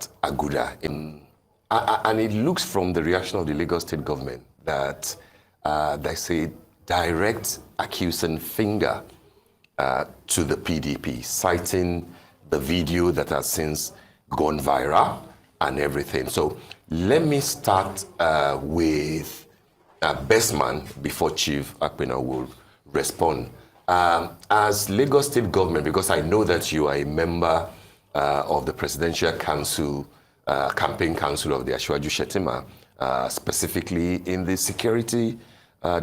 at Aguda, and it looks from the reaction of the Lagos State government that there's a direct accusing finger to the PDP, citing the video that has since gone viral and everything. So let me start with Best Man before Chief Akpena will respond. As Lagos State government, because I know that you are a member of the Presidential Council, Campaign Council of the Asiwaju Shettima, specifically in the Security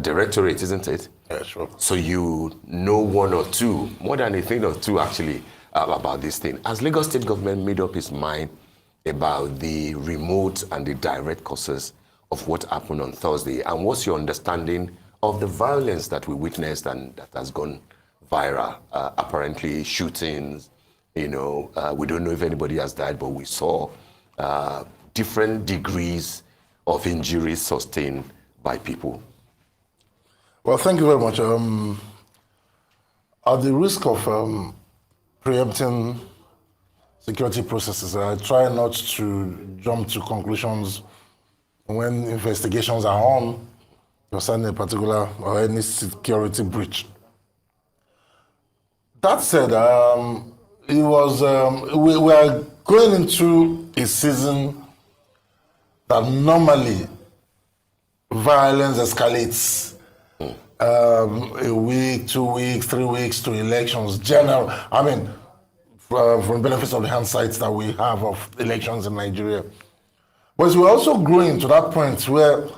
Directorate, isn't it? Yeah, sure. So you know one or two, more than a thing or two actually, about this thing. Has Lagos State government made up its mind about the remote and the direct causes of what happened on Thursday? And what's your understanding of the violence that we witnessed and that has gone viral? Apparently shootings, we don't know if anybody has died, but we saw different degrees of injuries sustained by people. Well, thank you very much. At the risk of preempting security processes, I try not to jump to conclusions when investigations are on concerning a particular or any security breach. That said, we are going into a season that normally violence escalates. A week, 2 weeks, 3 weeks to elections. For the benefits of the hindsight that we have of elections in Nigeria. But we're also growing to that point where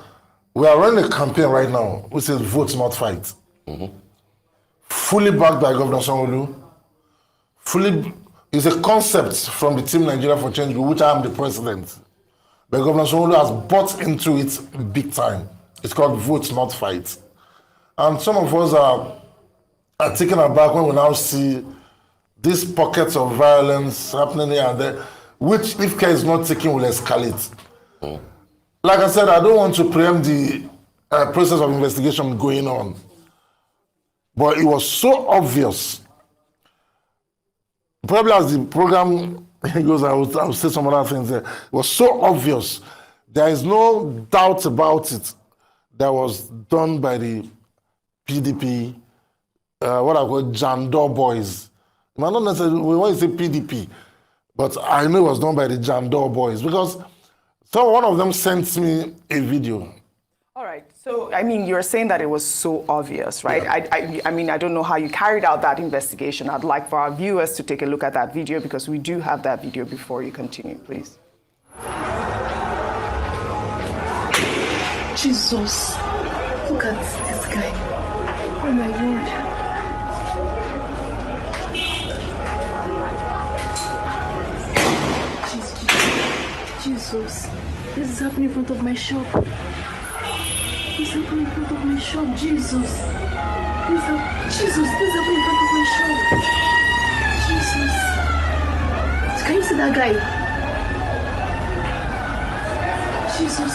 we are running a campaign right now, which is Vote Not Fight. Mm-hmm. Fully backed by Governor Sanwo-Olu. It's a concept from the Team Nigeria for Change, which I am the president. But Governor Sanwo-Olu has bought into it big time. It's called Vote Not Fight. And some of us are taken aback when we now see these pockets of violence happening here and there, which, if care is not taken, will escalate. Mm. Like I said, I don't want to preempt the process of investigation going on. But it was so obvious. Probably as the program goes, I will say some other things there. It was so obvious. There is no doubt about it that was done by the PDP, what I call Jandor boys. Not necessarily, we want to say PDP, but I know it was done by the Jandor boys because one of them sent me a video. All right. So, you're saying that it was so obvious, right? Yeah. I don't know how you carried out that investigation. I'd like for our viewers to take a look at that video because we do have that video before you continue, please. Jesus, look at this guy. Oh my word. Jesus, this is happening in front of my shop. This is happening in front of my shop. Jesus, this is happening in front of my shop. Jesus, can you see that guy? Jesus.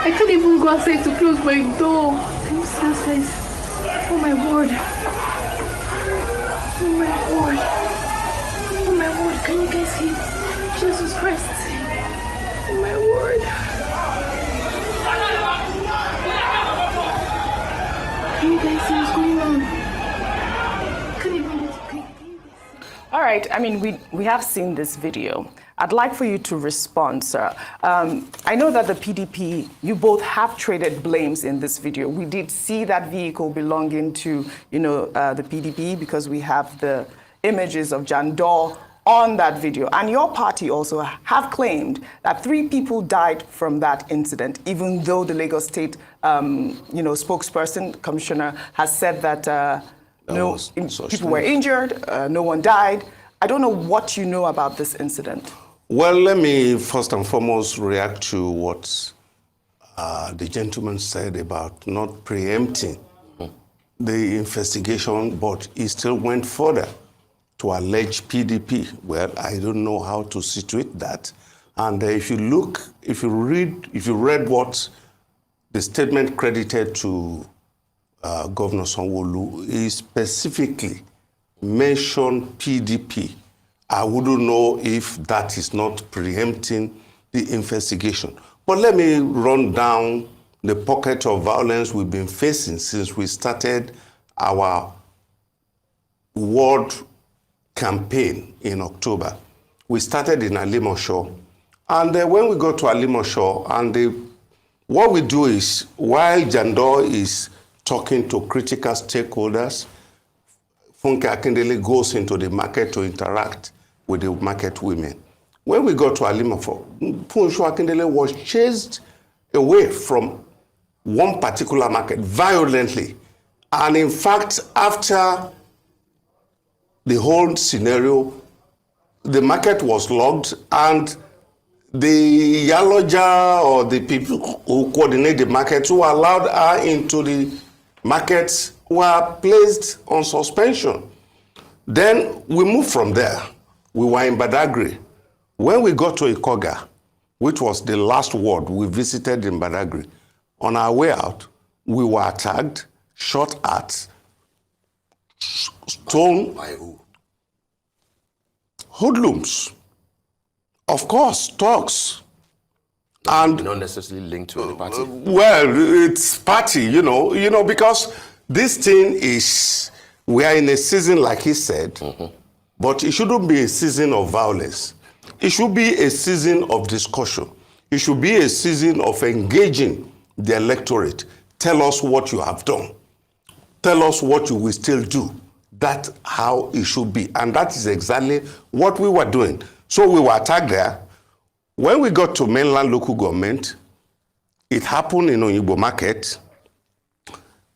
I can't even go outside to close my door. Can you see this, guys? Oh my word. Oh my word. Can you guys see? Jesus Christ. Oh my word. Can you guys see what's going on? Can you All right. We have seen this video. I'd like for you to respond, sir. I know that the PDP, you both have traded blames in this video. We did see that vehicle belonging to, the PDP because we have the images of Jandor on that video. And your party also have claimed that 3 people died from that incident, even though the Lagos State, spokesperson, commissioner, has said that people were injured, no one died. I don't know what you know about this incident. Well, let me first and foremost react to what the gentleman said about not preempting the investigation, but he still went further to allege PDP. Well, I don't know how to situate that. And if you read what the statement credited to Governor Sanwo-Olu, he specifically mentioned PDP. I wouldn't know if that is not preempting the investigation. But let me run down the pocket of violence we've been facing since we started our world campaign in October. We started in Alimosho, and when we got to Alimosho, and what we do is, while Jandor is talking to critical stakeholders, Funke Akindele goes into the market to interact with the market women. When we got to Alimosho, Funke Akindele was chased away from one particular market violently. And in fact, after the whole scenario, the market was locked, and the Yaloja, or the people who coordinate the market, who allowed her into the markets, were placed on suspension. Then we moved from there. We were in Badagry. When we got to Ikoga, which was the last ward we visited in Badagry, on our way out, we were attacked, shot at, stoned. By who? Hoodlums. Of course, talks. And Not necessarily linked to any party. well, it's party, you know, because this thing is, we are in a season, like he said, but it shouldn't be a season of violence. It should be a season of discussion. It should be a season of engaging the electorate. Tell us what you have done. Tell us what you will still do. That's how it should be. And that is exactly what we were doing. So we were attacked there. When we got to mainland local government, it happened in Oyigbo Market.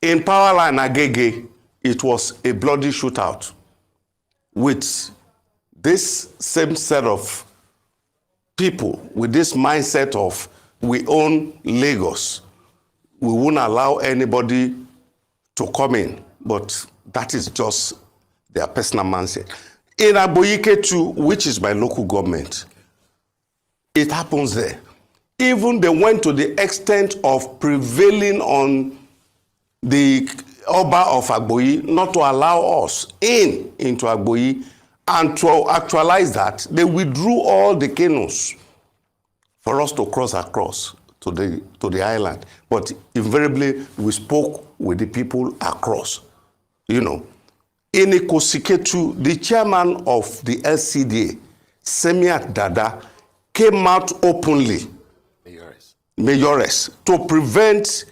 In Powerline Agege, it was a bloody shootout with this same set of people, with this mindset of we own Lagos. We won't allow anybody to come in, but that is just their personal mindset. In Agboyike too, which is my local government, it happens there. Even they went to the extent of prevailing on the Oba of Agboyi not to allow us into Agboyi, and to actualize that, they withdrew all the canoes for us to cross across to the island. But invariably, we spoke with the people across. You know, in Ikosiketu, the chairman of the LCDA, Semiat Dada, came out openly, Mayores, to prevent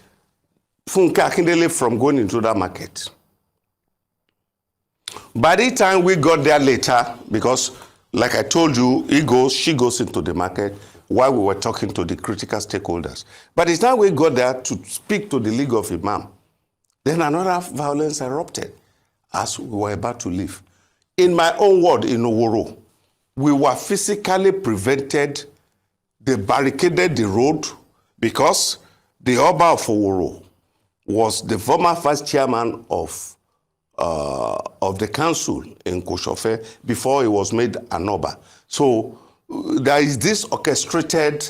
Funke Akindele from going into that market. By the time we got there later, because like I told you, she goes into the market while we were talking to the critical stakeholders. By the time we got there to speak to the League of Imam, then another violence erupted as we were about to leave. In my own ward in Oworo, we were physically prevented. They barricaded the road because the Oba of Oworo was the former first chairman of the council in Koshofe before he was made an Oba. So there is this orchestrated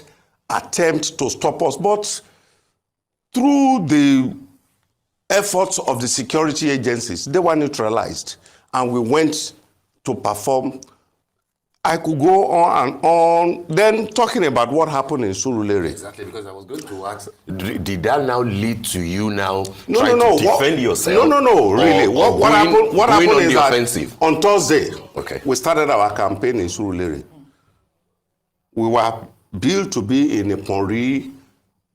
attempt to stop us, but through the efforts of the security agencies, they were neutralized, and we went to perform. I could go on and on, then talking about what happened in Surulere. Exactly, because I was going to ask, did that now lead to you now No, trying no, to defend yourself? No, really. What happened is that offensive? on Thursday, Okay. we started our campaign in Surulere. We were billed to be in Iponri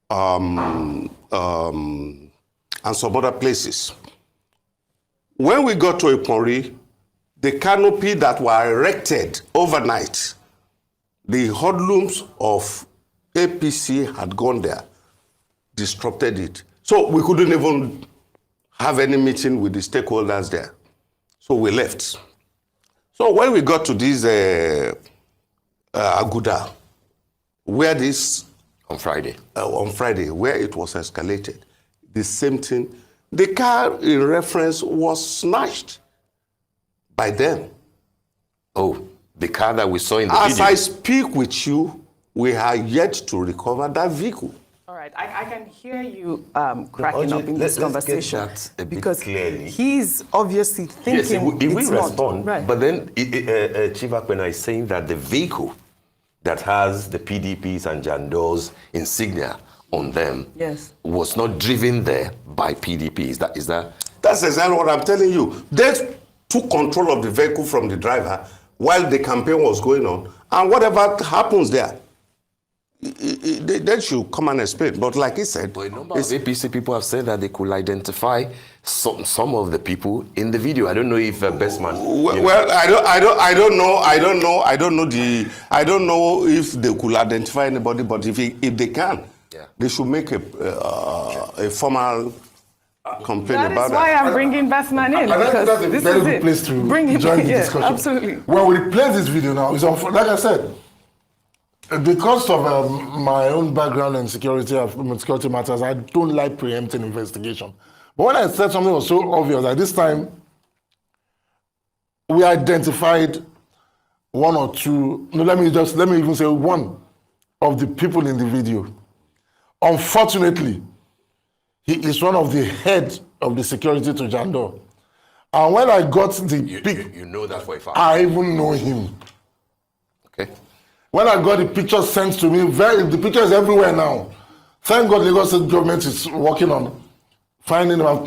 and some other places. When we got to Iponri, the canopy that were erected overnight, the hoodlums of APC had gone there, disrupted it. So we couldn't even have any meeting with the stakeholders there. So we left. So when we got to this Aguda, where this... On Friday. Where it was escalated, the same thing. The car in reference was snatched by them. Oh, the car that we saw in the As video. I speak with you, we are yet to recover that vehicle. All right. right, I can hear you cracking Audrey, up in this let's get conversation that a bit because clearly. he's obviously thinking Yes, he it's will respond. not. Right. But then Chief Akpena is saying that the vehicle that has the PDP's and Jando's insignia on them Yes. was not driven there by PDP. Is that? That's exactly what I'm telling you. They took control of the vehicle from the driver while the campaign was going on, and whatever happens there, they should come and explain. But like he said, But a number of APC people have said that they could identify some of the people in the video. I don't know if Bestman. well, I don't know if they could identify anybody. But if they can, Yeah. they should make a formal complaint That about is why that. I'm bringing Bestman in, And because that's a this very is good it. place to Bring him join in. the Yeah, discussion. absolutely. When we play this video now, like I said, because of my own background in security matters, I don't like preempting investigation. But when I said something was so obvious, at this time, we identified one or two, no, let me even say one of the people in the video. Unfortunately, he is one of the head of the security to Jando. And when I got the pic, You know that for a fact. I even know him. Okay. When I got the picture sent to me, the picture is everywhere now. Thank God Lagos State government is working on finding him.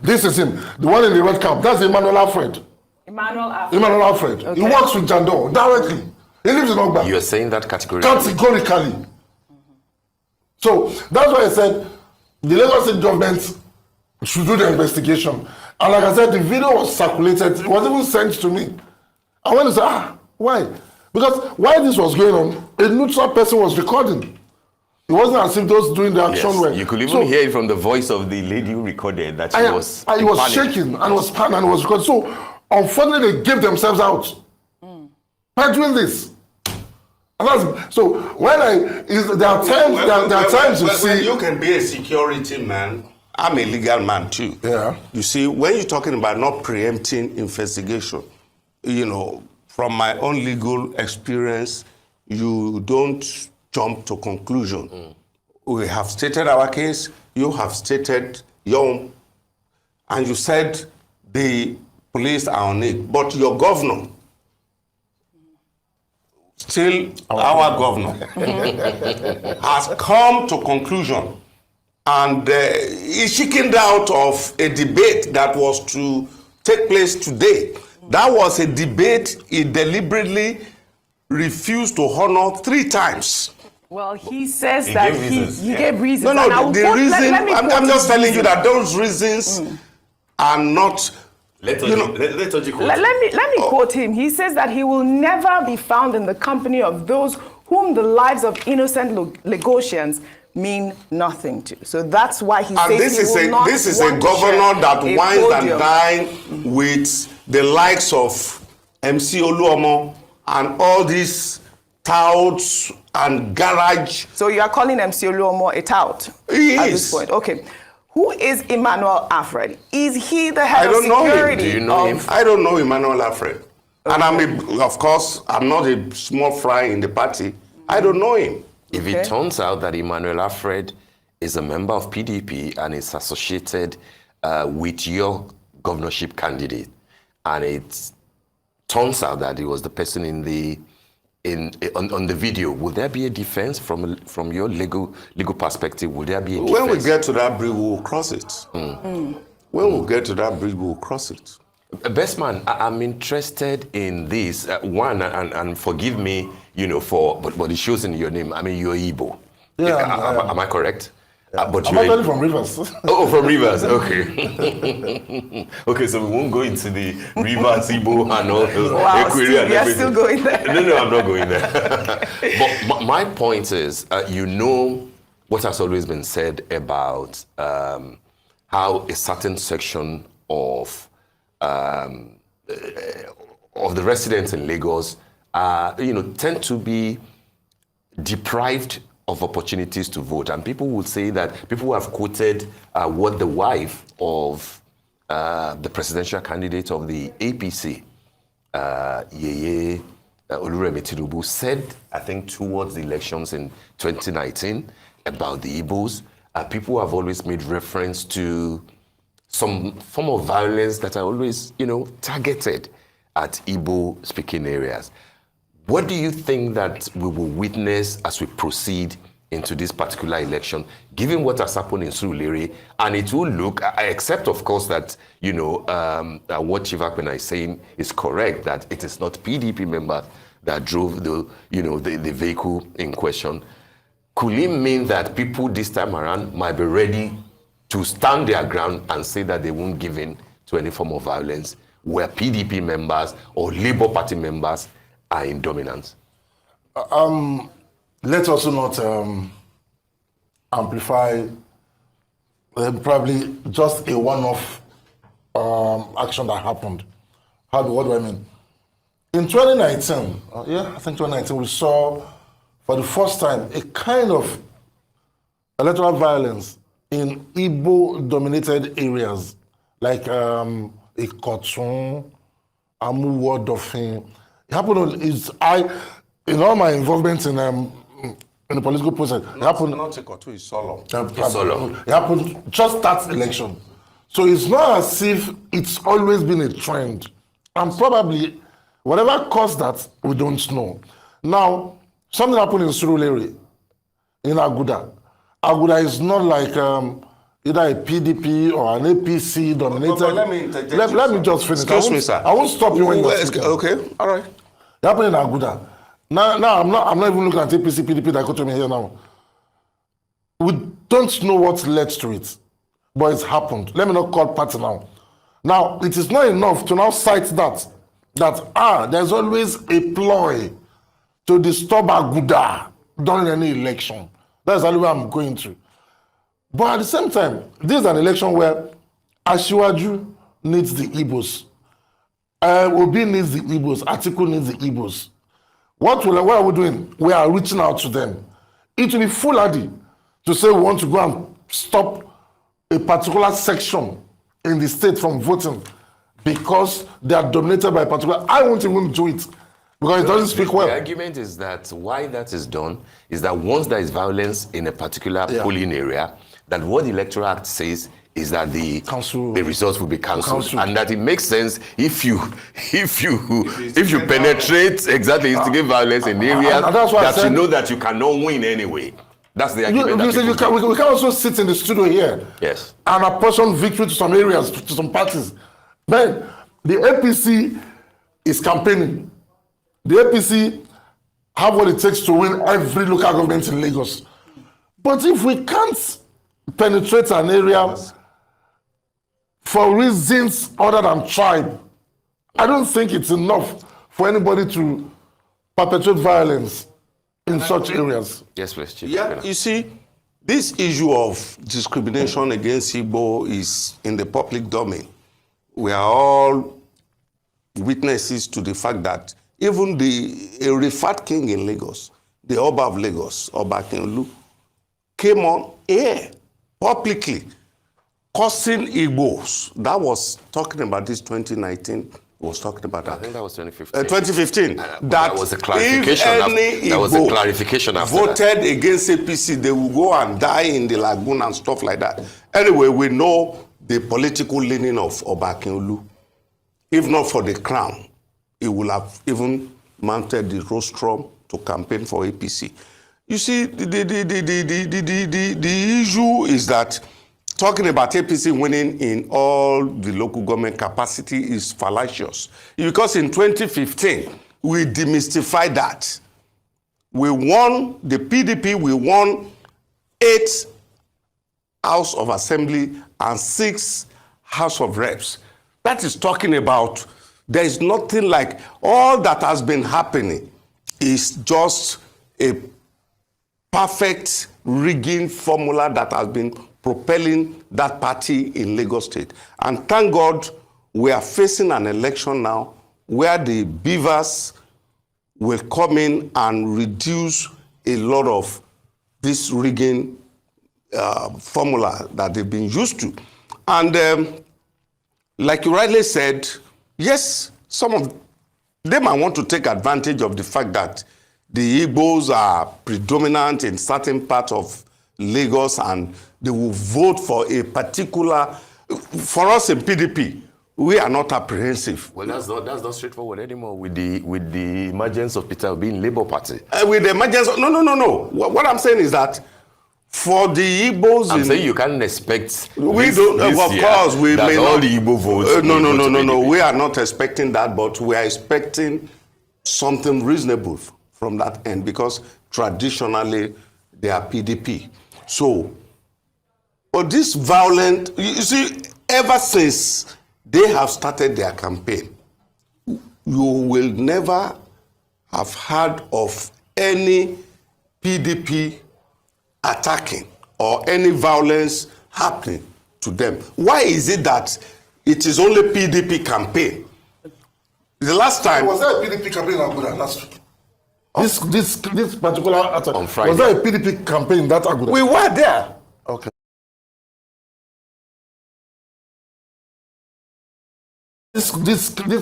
This is him, the one in the red cap. That's Emmanuel Alfred. Emmanuel Alfred. Emmanuel Alfred. Okay. He works with Jando directly. He lives in Ogba. You're saying that categorically. Categorically. So that's why I said the Lagos State government should do the investigation. And like I said, the video was circulated. It was even sent to me. I went to say, why? Because while this was going on, a neutral person was recording. It wasn't as if those doing the action Yes, were. you could even hear it from the voice of the lady who recorded that she was I in was panic. shaking and was panicked and was recording. So unfortunately, they gave themselves out by doing this. And that's, so when there are times you see. You can be a security man. I'm a legal man too. Yeah. You see, when you're talking about not preempting investigation, from my own legal experience, you don't jump to conclusion. We have stated our case, you have stated your own, and you said the police are on it. But your governor, still our governor, has come to conclusion and he chickened out of a debate that was to take place today. That was a debate he deliberately refused to honor 3 times. Well, he says He that gave reasons, he yeah. gave reasons. And I No, will the quote- reason, let me quote I'm his just telling you reason. that those reasons are not, Let Let me quote him. He says that he will never be found in the company of those whom the lives of innocent Lagosians mean nothing to. So that's why he and says this he is will not this is a want to governor share that a wines and podium. dines with the likes of MC Oluomo and all these touts and garage. So you are calling MC Oluomo a tout He at is. this point. Okay. Who is Emmanuel Alfred? Is he the head I don't of know him. security? Do you know him? I don't know Emmanuel Alfred. And of course, I'm not a small fry in the party. I don't know him. If Okay. it turns out that Emmanuel Alfred is a member of PDP and is associated with your governorship candidate, and it turns out that he was the person on the video, will there be a defense from your legal perspective? Will there be a defense? When we get to that bridge, we will cross it. When we get to that bridge, we will cross it. Bestman, I'm interested in this. One, and forgive me, but it shows in your name. I mean, you're Igbo. Yeah, am I correct? But I'm you're actually from Rivers. Oh, from Rivers. Okay. Okay, so we won't go into the Rivers, Igbo, and all those. Wow, Equity and you're everything. still going there. No, I'm not going there. But my point is, what has always been said about how a certain section of the residents in Lagos, tend to be deprived of opportunities to vote. And people would say that people have quoted what the wife of the presidential candidate of the APC, Yeye Oluremi Tinubu said, I think, towards the elections in 2019 about the Igbos. People have always made reference to some form of violence that are always, targeted at Igbo-speaking areas. What do you think that we will witness as we proceed into this particular election, given what has happened in Surulere? And it will look, except of course that, what Chief Akpena is saying is correct, that it is not PDP members that drove the vehicle in question. Could it mean that people this time around might be ready to stand their ground and say that they won't give in to any form of violence where PDP members or Labour Party members are in dominance? Let's also not amplify probably just a one-off action that happened. What do I mean? In 2019, I think 2019, we saw for the first time a kind of electoral violence in Igbo-dominated areas like Ikotun, Amuwo, Dofin. It happened. In all my involvement in the political process, it happened. Not Ikotun, it's Solo. It happened just that election. So it's not as if it's always been a trend, and probably whatever caused that, we don't know. Now, something happened in Surulere, in Aguda. Aguda is not like either a PDP or an APC dominated. But let me interject. Let me just finish. Excuse me, sir. I won't stop you when you're speaking. Okay, all right. It happened in Aguda. Now I'm not even looking at APC, PDP dichotomy here now. We don't know what led to it, but it's happened. Let me not call party now. Now, it is not enough to now cite that there's always a ploy to disturb Aguda during any election. That's the way I'm going to. But at the same time, this is an election where Asiwaju needs the Igbos. Obi needs the Igbos. Atiku needs the Igbos. What are we doing? We are reaching out to them. It will be foolhardy to say we want to go and stop a particular section in the state from voting because they are dominated by a particular. I won't even do it because it doesn't speak well. The argument is that why that is done is that once there is violence in a particular polling area, that what the Electoral Act says is that the results will be cancelled, and that it makes sense if you penetrate instigate violence in areas that you know that you cannot win anyway. That's the argument. We can also sit in the studio here, yes, and apportion victory to some areas, to some parties. Then the APC is campaigning. The APC have what it takes to win every local government in Lagos. But if we can't penetrate an area for reasons other than tribe, I don't think it's enough for anybody to perpetrate violence in such areas. Yes, please, Chief. Yeah, you see, this issue of discrimination against Igbo is in the public domain. We are all witnesses to the fact that even a referred king in Lagos, the Oba of Lagos, Oba Akinolu, came on air publicly cursing Igbos. That was talking about this 2019. Was talking about that. I think that was 2015. 2015. That was a clarification. That was a clarification after voted that. against APC, they will go and die in the lagoon and stuff like that. Anyway, we know the political leaning of Oba Akinolu. If not for the crown, he would have even mounted the rostrum to campaign for APC. You see, the issue is that talking about APC winning in all the local government capacity is fallacious. Because in 2015, we demystified that. We won, the PDP, we won 8 House of Assembly and 6 House of Reps. That is talking about there is nothing like all that has been happening is just a perfect rigging formula that has been propelling that party in Lagos State. And thank God we are facing an election now where the beavers will come in and reduce a lot of this rigging formula that they've been used to. And like you rightly said, yes, some of They might want to take advantage of the fact that the Igbos are predominant in certain parts of Lagos and they will vote for a particular, for us in PDP, we are not apprehensive. Well, that's not straightforward anymore with the emergence of Peter Obi in Labour Party. With the emergence, no. What I'm saying is that for the Igbos, I'm saying you can't expect. We don't. Of course, we may all not. The Igbo votes. No. We are not expecting that, but we are expecting something reasonable from that end because traditionally they are PDP. So, but this violent, you see, ever since they have started their campaign, you will never have heard of any PDP attacking or any violence happening to them. Why is it that it is only PDP campaign? The last time Was there a PDP campaign in Abuja last week? This particular attack. On Friday. Was there a PDP campaign in that Abuja? we were there. Okay. This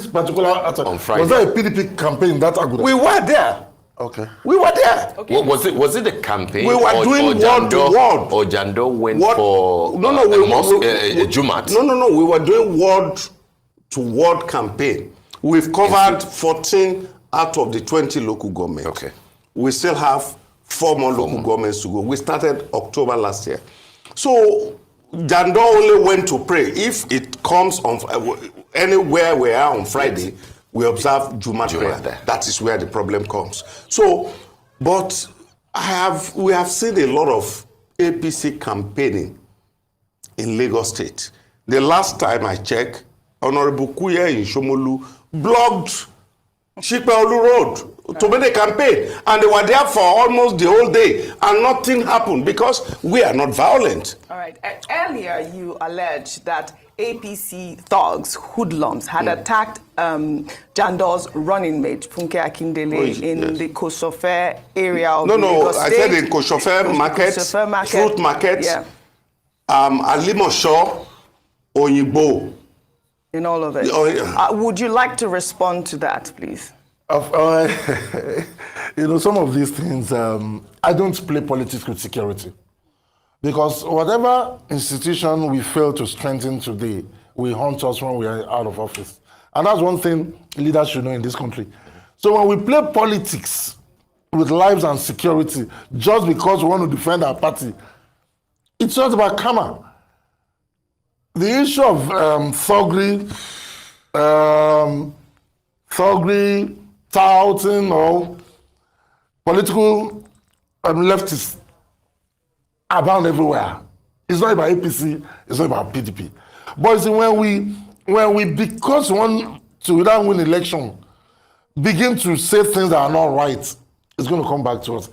particular attack. On Friday. Was there a PDP campaign in that Abuja? We were there. Okay. We were there. Okay. Was it a campaign? We were doing word to word. Or Jando went What? for No, a Jumat? No. We were doing word to word campaign. We've covered 14 out of the 20 local governments. Okay. We still have 4 more local governments to go. We started October last year. So Jando only went to pray. If it comes on anywhere we are on Friday, we observe Jumat prayer. there. That is where the problem comes. So, but we have seen a lot of APC campaigning in Lagos State. The last time I checked, Honorable Kuye in Shomolu blocked Shipeolu Road to make a campaign, and they were there for almost the whole day, and nothing happened because we are not violent. All right. Earlier, you alleged that APC thugs, hoodlums, had attacked Jando's running mate, Funke Akindele, in the Kosofe area of Lagos I State. said in Kosofe Market, Fruit Market, Yeah, Alimosho, Oyinbo. in all of it. Oh, yeah. Would you like to respond to that, please? Some of these things, I don't play politics with security. Because whatever institution we fail to strengthen today will haunt us when we are out of office. And that's one thing leaders should know in this country. So when we play politics with lives and security, just because we want to defend our party, it's not about karma. The issue of thuggery, touting, or political leftists abound everywhere. It's not about APC, it's not about PDP. But see, when we because we want to, without win election, begin to say things that are not right, it's going to come back to us.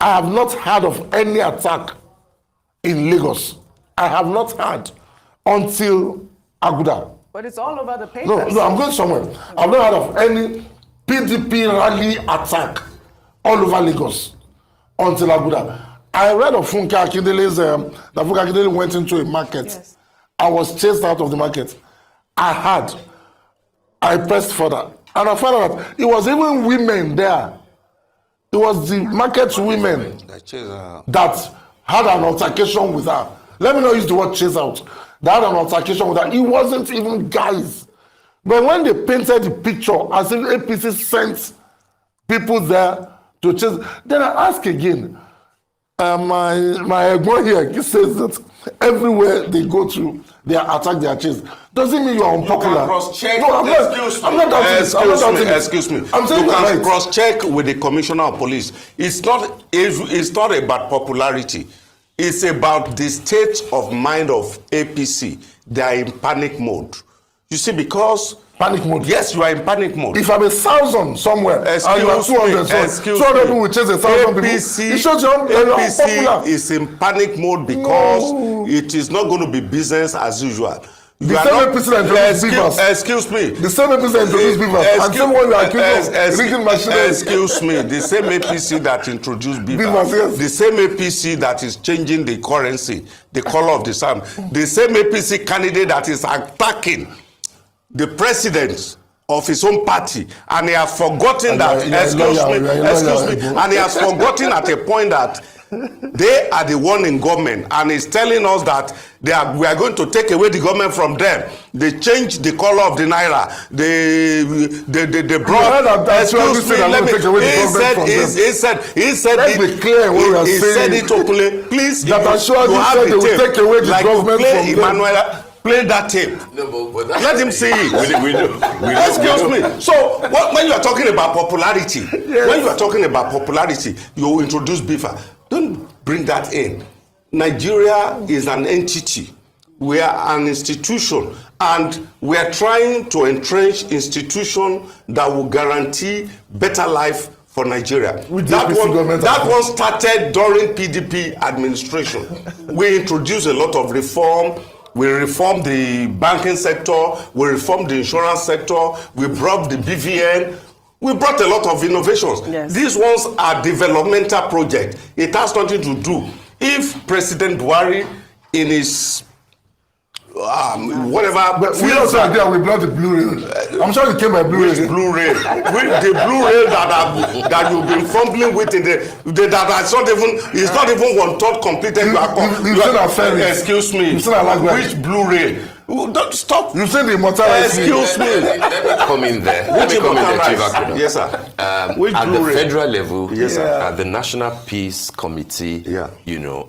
I have not heard of any attack in Lagos. I have not heard until Aguda. But it's all over the papers. No, I'm going somewhere. I've not heard of any PDP rally attack all over Lagos until Aguda. I read of Funke Akindele's, that Funke Akindele went into a market. Yes. I was chased out of the market. I pressed further. And I found out that it was even women there. It was the market women that had an altercation with her. Let me not use the word chase out. They had an altercation with her. It wasn't even guys. But when they painted the picture as if APC sent people there to chase, then I ask again, my boy here, he says that everywhere they go to, they attack their chase. Doesn't mean you are unpopular. You can cross-check. No, I'm not doubting it. Excuse me. I'm saying you can right. cross-check with the commissioner of police. It's not about popularity. It's about the state of mind of APC. They are in panic mode. You see, because Panic mode. yes, you are in panic mode. If I'm 1,000 somewhere and you are 200, so 200 people will chase 1,000 people. It shows you're unpopular. APC is in panic mode because it is not going to be business as usual. The same APC that introduced beavers. Excuse me. The same APC that introduced beavers. And same one you are accused of rigging machinery. Excuse me. The same APC that introduced beavers. Beavers, yes. The same APC that is changing the currency, the color of the sun. The same APC candidate that is attacking the president of his own party, and he has forgotten that, and he has forgotten at a point that they are the one in government, and he's telling us that we are going to take away the government from them. They changed the color of the naira. They brought. Excuse me. Let me. He said. Let's be clear what we are saying. He said it openly. Please, that I'm sure you said they will take away the government from them. Play that tape. No, but let him see it. We do. Excuse me. So when you are talking about popularity, you introduce Bifa. Don't bring that in. Nigeria is an entity. We are an institution, and we are trying to entrench institution that will guarantee better life for Nigeria. That one started during PDP administration. We introduced a lot of reform. We reformed the banking sector. We reformed the insurance sector. We brought the BVN. We brought a lot of innovations. Yes. These ones are developmental projects. It has nothing to do. If President Buhari, in his whatever, we also agree we brought the blue rail. I'm sure it came by blue rail. Blue rail? With the blue rail that you've been fumbling with in it's not even 1/3 completed. You've seen our ferry. Excuse me. You've seen our language. Which blue rail? Don't stop. You've seen the motorized. Excuse me. Let me come in there. Chief. Yes, sir. At the federal level, yes, sir. The National Peace Committee, Yeah.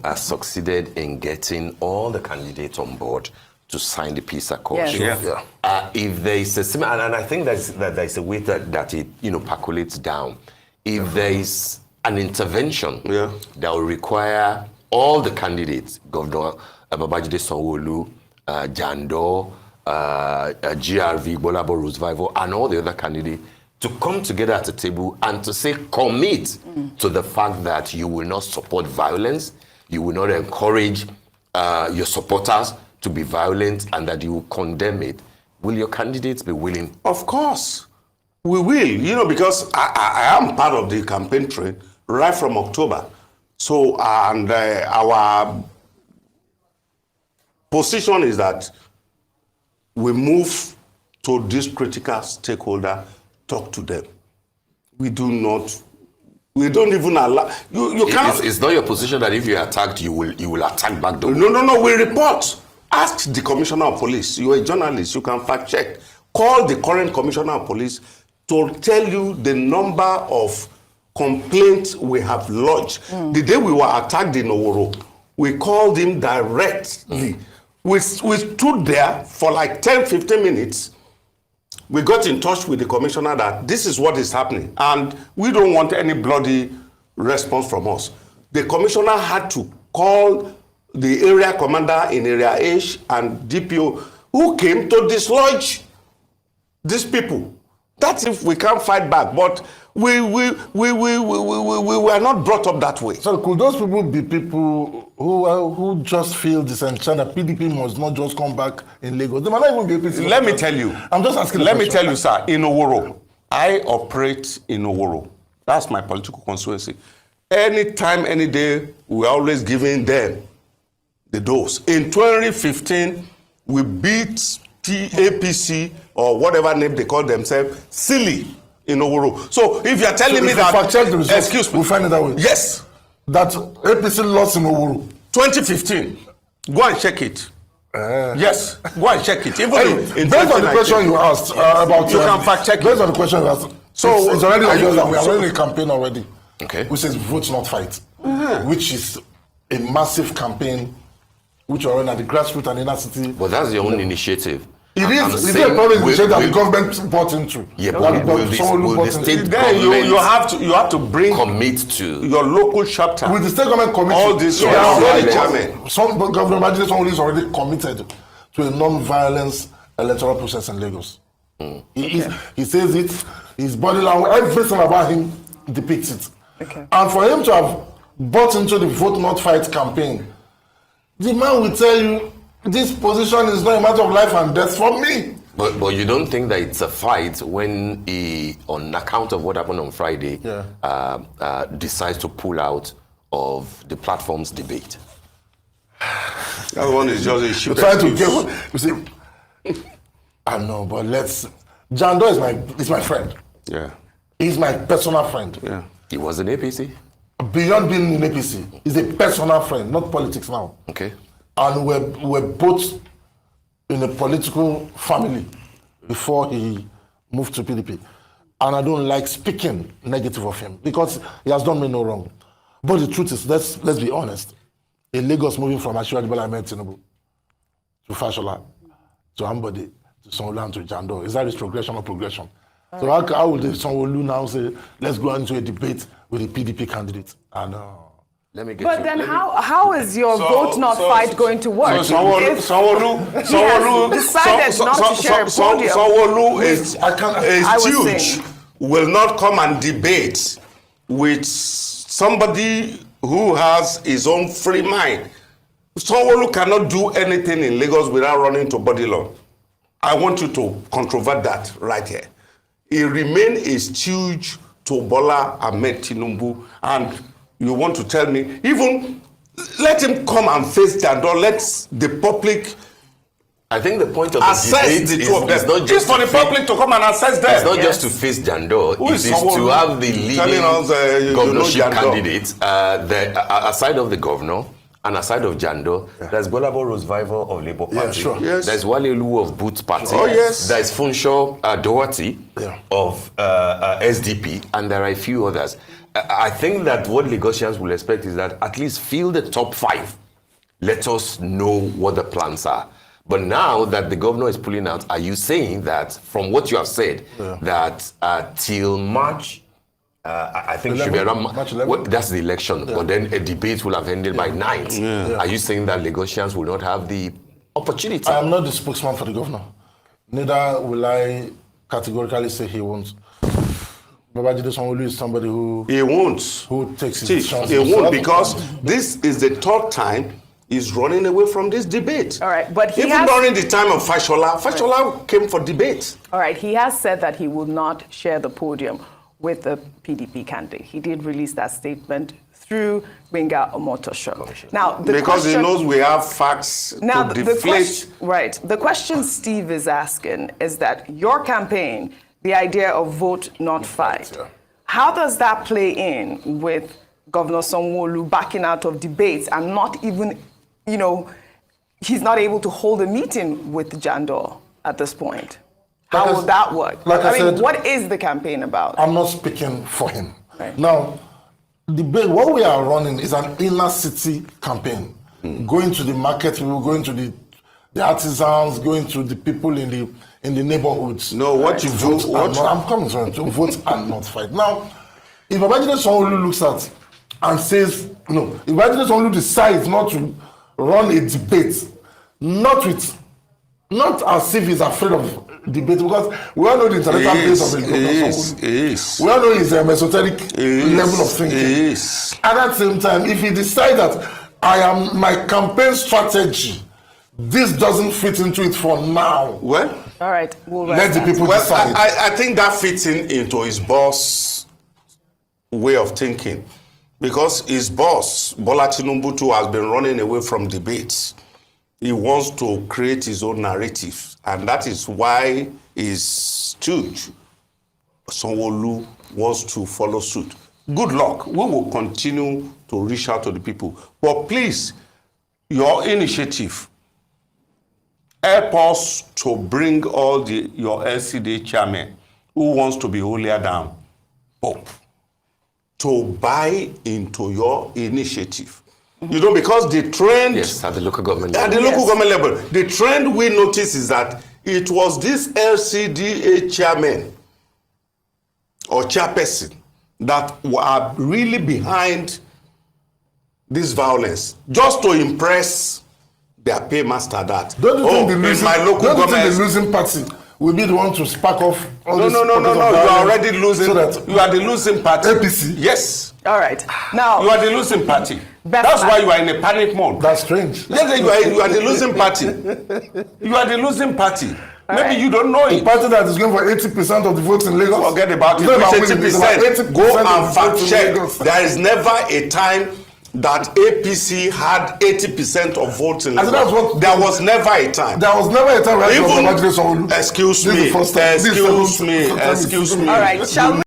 Has succeeded in getting all the candidates on board to sign the peace accord. Yes. Yeah. If there is a and I think that there is a way that it percolates down. If there is an intervention that will require all the candidates, Governor Babajide Sanwo-Olu, Jando, GRV, Bolabo Roosevelt, and all the other candidates to come together at a table and to say commit to the fact that you will not support violence, you will not encourage your supporters to be violent, and that you will condemn it. Will your candidates be willing? Of course, we will. Because I am part of the campaign train right from October. So, and our position is that we move to this critical stakeholder, talk to them. We don't even allow you can't. It's not your position that if you are attacked, you will attack back. No. We report. Ask the Commissioner of Police. You are a journalist. You can fact check. Call the current Commissioner of Police to tell you the number of complaints we have lodged. The day we were attacked in Oworo, we called him directly. We stood there for like 10-15 minutes. We got in touch with the commissioner that this is what is happening, and we don't want any bloody response from us. The commissioner had to call the area commander in Area H and DPO, who came to dislodge these people. That's if we can't fight back, but we were not brought up that way. So could those people be people who just feel disenchanted that PDP must not just come back in Lagos? They might not even be APC. Let me tell you. I'm just asking. Let me tell you, sir. In Oworo, I operate in Oworo. That's my political constituency. Anytime, any day, we're always giving them the dose. In 2015, we beat APC or whatever name they call themselves, silly in Oworo. So if you're telling me that, excuse me, we'll find it that way. Yes, that APC lost in Oworo. 2015. Go and check it. Yes, go and check it. Even in based on the question you asked about, you can fact check. Based on the question you asked, so it's already obvious that we are running a campaign already. Okay. Which says vote not fight, which is a massive campaign, which are run at the grassroots and inner city. But that's your own initiative. It is. It's a problem that the government bought into. Yeah, but will the state government you have to bring commit to your local chapter. With the state government committee, all this some Governor Babajide Sanwo-Olu is already committed to a non-violence electoral process in Lagos. He says it. His body language, everything about him depicts it. Okay. And for him to have bought into the vote not fight campaign, the man will tell you, this position is not a matter of life and death for me. But you don't think that it's a fight when he, on account of what happened on Friday, decides to pull out of the platform's debate? That one is just a ship. Trying to get, you see, I know, but let's Jando is my friend. Yeah. He's my personal friend. Yeah. He was in APC. Beyond being in APC, he's a personal friend, not politics now. Okay. And we're both in a political family before he moved to PDP. And I don't like speaking negative of him because he has done me no wrong. But the truth is, let's be honest. In Lagos, moving from Asiwaju Bola Ahmed Tinubu to Fashola, to Ambode, to Sanwo-Olu and to Jando, is that retrogression or progression? So how would Sanwo-Olu now say, let's go into a debate with a PDP candidate? And Let me get But you- then let me- how is your vote not fight going to work? If Sanwo-Olu decided not to share a podium. Sanwo-Olu is I was huge. saying. Will not come and debate with somebody who has his own free mind. Sanwo-Olu cannot do anything in Lagos without running to body law. I want you to controvert that right here. He remain a stooge to Bola Ahmed Tinubu, and you want to tell me, even let him come and face Jando, let the public I think the point of the assess debate the is two of them. not just Just for to the face- public to come and assess them. It's not just to face Jando, Who it is is someone to have the leading telling us, you know governorship Jando? candidate, aside of the governor and aside of Jando, there's Bolabo Rosevival of Labour Party. Yeah, sure. Yes. There's Wale Oluwo of Boots Party. Oh, yes. There's Funsho Doherty Yeah. of SDP, and there are a few others. I think that what Lagosians will expect is that at least fill the top 5. Let us know what the plans are. But now that the governor is pulling out, are you saying that, from what you have said, that till March, I think it should be 11th, around March 11th? well, that's the election, but then a debate will have ended by 9th. Are you saying that Lagosians will not have the opportunity? I am not the spokesman for the governor. Neither will I categorically say he won't. Babajide Sanwo-Olu is somebody who He won't. takes his See, chances. he won't, because this is the third time he's running away from this debate. All right, but he even has- during the time of Fashola came for debate. All right, he has said that he will not share the podium with the PDP candidate. He did release that statement through Gbenga Omotosho. Now, the Because he question- knows we have facts Now, to the deflate. question, right. The question Steve is asking is that your campaign, the idea of vote, not fight, how does that play in with Governor Sanwo-Olu backing out of debates and not even, he's not able to hold a meeting with Jando at this point? How will that work? like I said, what is the campaign about? I'm not speaking for him. Right. Now, what we are running is an inner city campaign. Going to the market, we will go into the artisans, going to the people in the neighborhoods. No, what you do, I'm coming to vote and not fight. Now, if Babajide Sanwo-Olu looks at and says, no, if Babajide Sanwo-Olu decides not to run a debate, not as if he's afraid of debate, because we all know the intellectual base of the Governor Sanwo-Olu. We all know his esoteric level of thinking. At that same time, if he decides that my campaign strategy, this doesn't fit into it for now. Well, All right, we'll let the people well, decide. I think that fits into his boss' way of thinking, because his boss, Bola Tinubu, too, has been running away from debates. He wants to create his own narrative, and that is why his stooge, Sanwo-Olu, wants to follow suit. Good luck. We will continue to reach out to the people. But please, your initiative, help us to bring all your LCD chairmen who wants to be holier than Pope to buy into your initiative. Because the trend... Yes, at the local government At level. the local government level, the trend we notice is that it was this LCDA chairman or chairperson that were really behind this violence, just to impress their paymaster that, Don't you think in my local don't you think government... the losing party will be the one to spark off all No, this? you pockets of are violence already losing. so that You are the losing party. APC? Yes. All right. Now, You are the losing party. Best That's why I- you are in a panic mode. That's strange. Yes, you are the losing party. You are the losing party. Maybe right. you don't know The it. party that is going for 80% of the votes in Lagos. Forget about it. It's not about Which winning, it's about 80%. 80% Go of and the fact votes in check. Lagos. There is never a time that APC had 80% of votes in I think that's what there was never a time. There was never a time where Even, excuse me. excuse me. All right, shall we